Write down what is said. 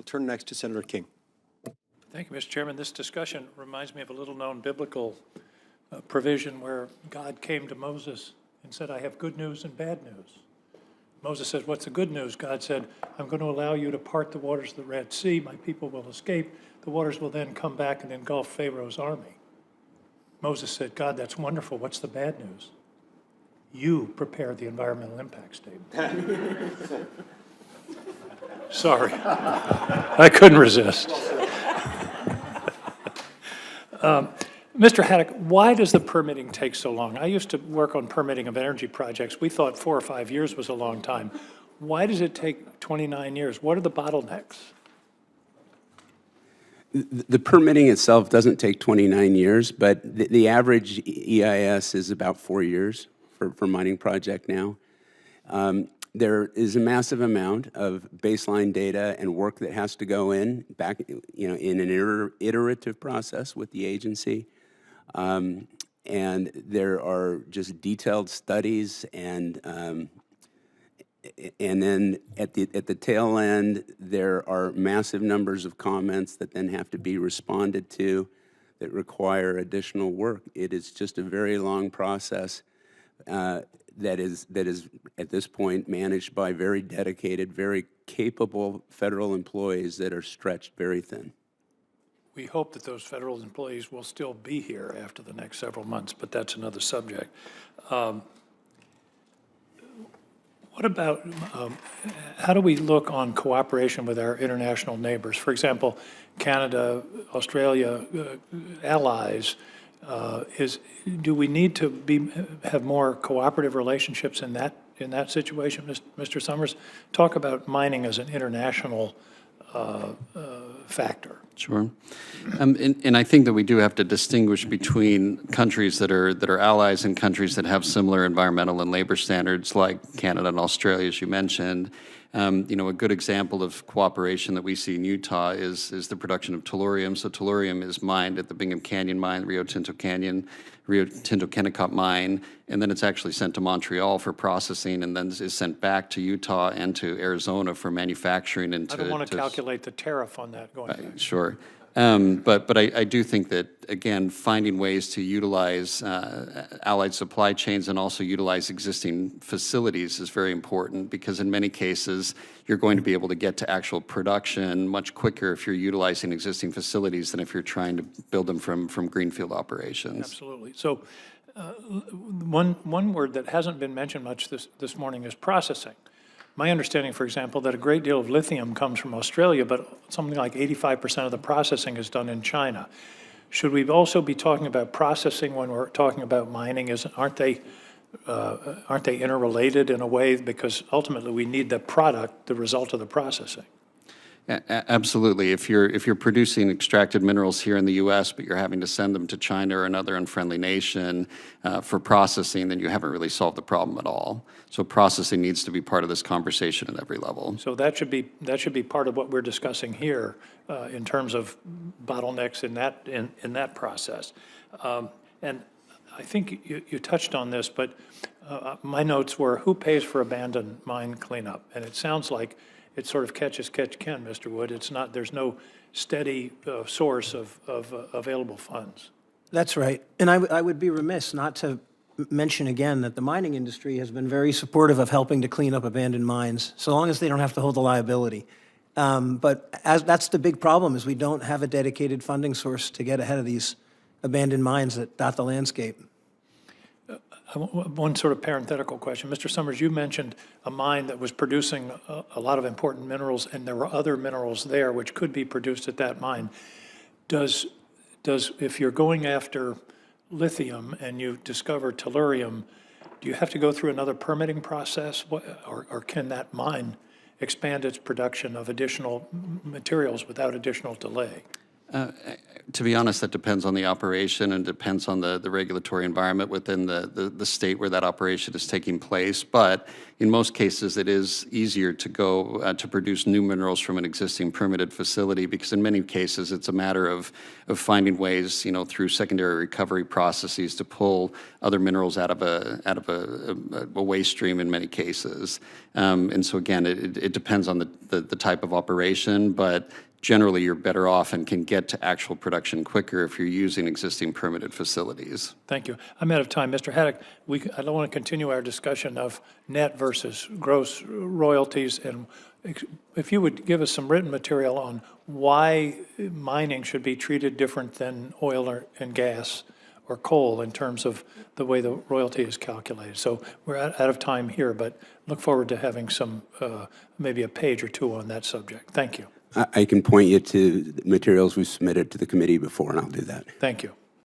We'll turn next to Senator King. Thank you, Mr. Chairman. This discussion reminds me of a little-known biblical provision where God came to Moses and said, I have good news and bad news. Moses said, what's the good news? God said, I'm going to allow you to part the waters of the Red Sea. My people will escape. The waters will then come back and engulf Pharaoh's army. Moses said, God, that's wonderful. What's the bad news? You prepare the environmental impact statement. Sorry. I couldn't resist. Mr. Haddock, why does the permitting take so long? I used to work on permitting of energy projects. We thought 4 or 5 years was a long time. Why does it take 29 years? What are the bottlenecks? The permitting itself doesn't take 29 years, but the average EIS is about 4 years for mining project now. There is a massive amount of baseline data and work that has to go in back, in an iterative process with the agency. And there are just detailed studies, and then at the tail end, there are massive numbers of comments that then have to be responded to that require additional work. It is just a very long process that is at this point managed by very dedicated, very capable federal employees that are stretched very thin. We hope that those federal employees will still be here after the next several months, but that's another subject. What about, how do we look on cooperation with our international neighbors? For example, Canada, Australia, allies. Do we need to have more cooperative relationships in that situation, Mr. Summers? Talk about mining as an international factor. Sure, and I think that we do have to distinguish between countries that are allies and countries that have similar environmental and labor standards, like Canada and Australia, as you mentioned. A good example of cooperation that we see in Utah is the production of tellurium. So tellurium is mined at the Bingham Canyon mine, Rio Tinto Kennecott mine, and then it's actually sent to Montreal for processing, and then is sent back to Utah and to Arizona for manufacturing. And I don't want to calculate the tariff on that going back. Sure. But I do think that, again, finding ways to utilize allied supply chains and also utilize existing facilities is very important, because in many cases, you're going to be able to get to actual production much quicker if you're utilizing existing facilities than if you're trying to build them from greenfield operations. Absolutely. So one word that hasn't been mentioned much this morning is processing. My understanding, for example, that a great deal of lithium comes from Australia, but something like 85% of the processing is done in China. Should we also be talking about processing when we're talking about mining? Aren't they interrelated in a way? Because ultimately we need the product, the result of the processing. Absolutely. If you're producing extracted minerals here in the U.S., but you're having to send them to China or another unfriendly nation for processing, then you haven't really solved the problem at all. So processing needs to be part of this conversation at every level. So that should be part of what we're discussing here in terms of bottlenecks in that process. And I think you touched on this, but my notes were, who pays for abandoned mine cleanup? And it sounds like it's sort of catch as catch can, Mr. Wood. It's not. There's no steady source of available funds. That's right. And I would be remiss not to mention again that the mining industry has been very supportive of helping to clean up abandoned mines, so long as they don't have to hold the liability. But that's the big problem, is we don't have a dedicated funding source to get ahead of these abandoned mines that dot the landscape. One sort of parenthetical question. Mr. Summers, you mentioned a mine that was producing a lot of important minerals, and there were other minerals there which could be produced at that mine. If you're going after lithium and you discover tellurium, do you have to go through another permitting process, or can that mine expand its production of additional materials without additional delay? To be honest, that depends on the operation and depends on the regulatory environment within the state where that operation is taking place. But in most cases, it is easier to go to produce new minerals from an existing permitted facility, because in many cases, it's a matter of finding ways, through secondary recovery processes to pull other minerals out of a waste stream in many cases. And so again, it depends on the type of operation, but generally you're better off and can get to actual production quicker if you're using existing permitted facilities. Thank you. I'm out of time. Mr. Haddock, I don't want to continue our discussion of net versus gross royalties, and if you would give us some written material on why mining should be treated different than oil and gas or coal in terms of the way the royalty is calculated. So we're out of time here, but look forward to having some, maybe a page or two on that subject. Thank you. I can point you to materials we've submitted to the committee before, and I'll do that. Thank you.